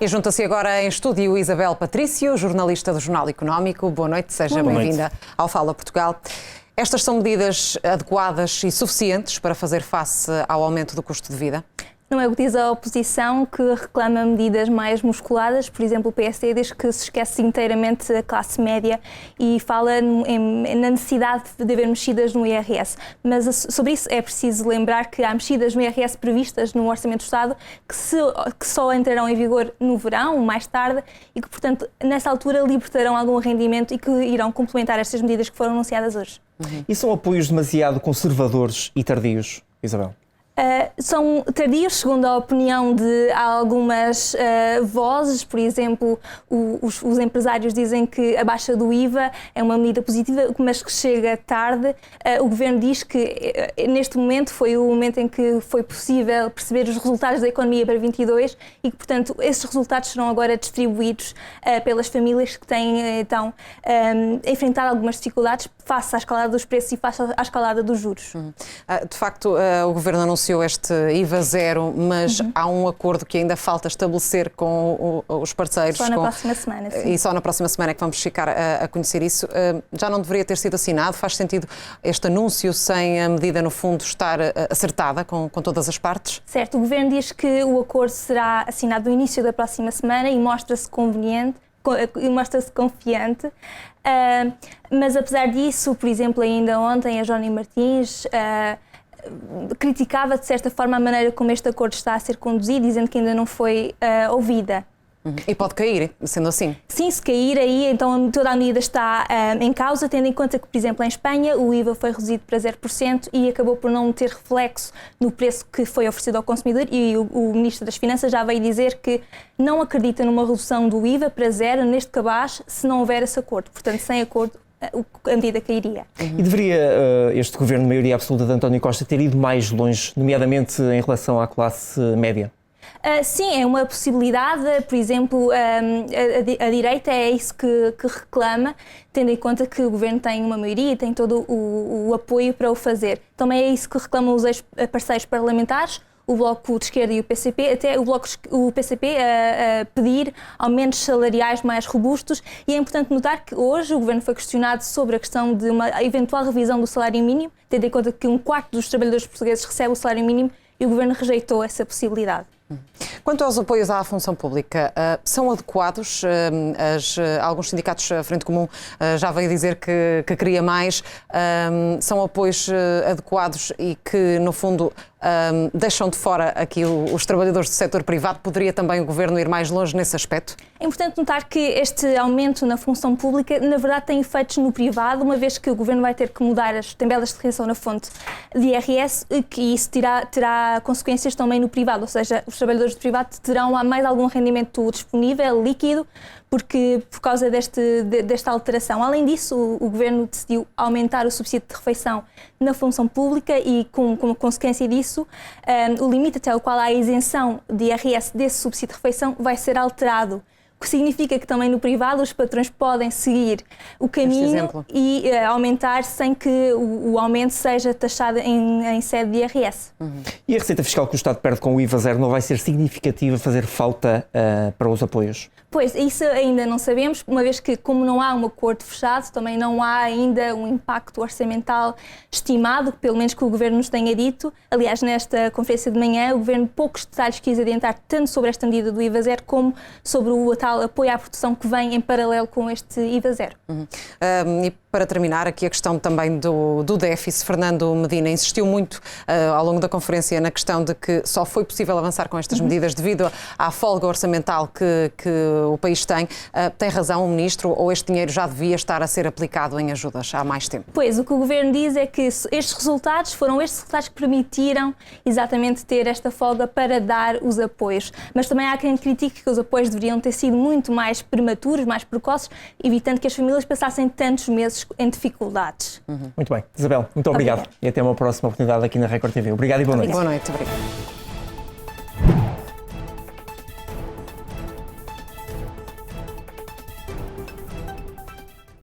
E junta-se agora em estúdio Isabel Patrício, jornalista do Jornal Económico. Boa noite, seja bem-vinda ao Fala Portugal. Estas são medidas adequadas e suficientes para fazer face ao aumento do custo de vida? Não é o que diz a oposição, que reclama medidas mais musculadas. Por exemplo, o PSD diz que se esquece inteiramente a classe média e fala na necessidade de haver mexidas no IRS. Mas sobre isso é preciso lembrar que há mexidas no IRS previstas no Orçamento do Estado que só entrarão em vigor no verão, mais tarde, e que, portanto, nessa altura libertarão algum rendimento e que irão complementar estas medidas que foram anunciadas hoje. E são apoios demasiado conservadores e tardios, Isabel? São tardios, segundo a opinião de algumas vozes. Por exemplo, os empresários dizem que a baixa do IVA é uma medida positiva, mas que chega tarde. O Governo diz que neste momento foi o momento em que foi possível perceber os resultados da economia para 22 e que, portanto, esses resultados serão agora distribuídos pelas famílias que têm, então, enfrentado algumas dificuldades face à escalada dos preços e face à escalada dos juros. De facto, o Governo anunciou este IVA zero, mas há um acordo que ainda falta estabelecer com os parceiros. Só na próxima semana, sim. E só na próxima semana é que vamos ficar a conhecer isso. Já não deveria ter sido assinado? Faz sentido este anúncio sem a medida, no fundo, estar acertada com todas as partes? Certo, o Governo diz que o acordo será assinado no início da próxima semana e mostra-se conveniente. Mostra-se confiante, mas apesar disso, por exemplo, ainda ontem a Jónia Martins criticava de certa forma a maneira como este acordo está a ser conduzido, dizendo que ainda não foi ouvida. E pode cair, sendo assim? Sim, se cair aí, então toda a medida está em causa, tendo em conta que, por exemplo, em Espanha o IVA foi reduzido para 0% e acabou por não ter reflexo no preço que foi oferecido ao consumidor, e o Ministro das Finanças já veio dizer que não acredita numa redução do IVA para zero neste cabaz se não houver esse acordo. Portanto, sem acordo, a medida cairia. E deveria este Governo de maioria absoluta de António Costa ter ido mais longe, nomeadamente em relação à classe média? Sim, é uma possibilidade. Por exemplo, a direita é isso que reclama, tendo em conta que o Governo tem uma maioria e tem todo o apoio para o fazer. Também é isso que reclamam os ex-parceiros parlamentares, o Bloco de Esquerda e o PCP, até o PCP a pedir aumentos salariais mais robustos. E é importante notar que hoje o Governo foi questionado sobre a questão de uma eventual revisão do salário mínimo, tendo em conta que 1/4 dos trabalhadores portugueses recebe o salário mínimo, e o Governo rejeitou essa possibilidade. Quanto aos apoios à função pública, são adequados? Alguns sindicatos, a Frente Comum já veio dizer que queria mais. São apoios adequados e que, no fundo, deixam de fora aqui os trabalhadores do setor privado? Poderia também o Governo ir mais longe nesse aspecto? É importante notar que este aumento na função pública, na verdade, tem efeitos no privado, uma vez que o Governo vai ter que mudar as tabelas de retenção na fonte de IRS, que isso terá consequências também no privado, ou seja, os trabalhadores do privado terão mais algum rendimento disponível, líquido, por causa desta alteração. Além disso, o Governo decidiu aumentar o subsídio de refeição na função pública e, como consequência disso, o limite até o qual há a isenção de IRS desse subsídio de refeição vai ser alterado. O que significa que também no privado os patrões podem seguir o caminho e aumentar sem que o aumento seja taxado em sede de IRS. E a receita fiscal que o Estado perde com o IVA zero não vai ser significativa, fazer falta para os apoios? Pois, isso ainda não sabemos, uma vez que, como não há um acordo fechado, também não há ainda um impacto orçamental estimado, pelo menos que o Governo nos tenha dito. Aliás, nesta conferência de manhã, o Governo poucos detalhes quis adiantar, tanto sobre esta medida do IVA zero, como sobre o tal apoio à produção que vem em paralelo com este IVA zero. E para terminar, aqui a questão também do déficit. Fernando Medina insistiu muito ao longo da conferência na questão de que só foi possível avançar com estas medidas devido à folga orçamental que o país tem. Tem razão o Ministro, ou este dinheiro já devia estar a ser aplicado em ajudas há mais tempo? Pois, o que o Governo diz é que estes resultados foram estes resultados que permitiram exatamente ter esta folga para dar os apoios. Mas também há quem critique que os apoios deveriam ter sido muito mais prematuros, mais precoces, evitando que as famílias passassem tantos meses em dificuldades. Muito bem. Isabel, muito obrigado. E até uma próxima oportunidade aqui na Record TV. Obrigado e boa noite. Boa noite, obrigado.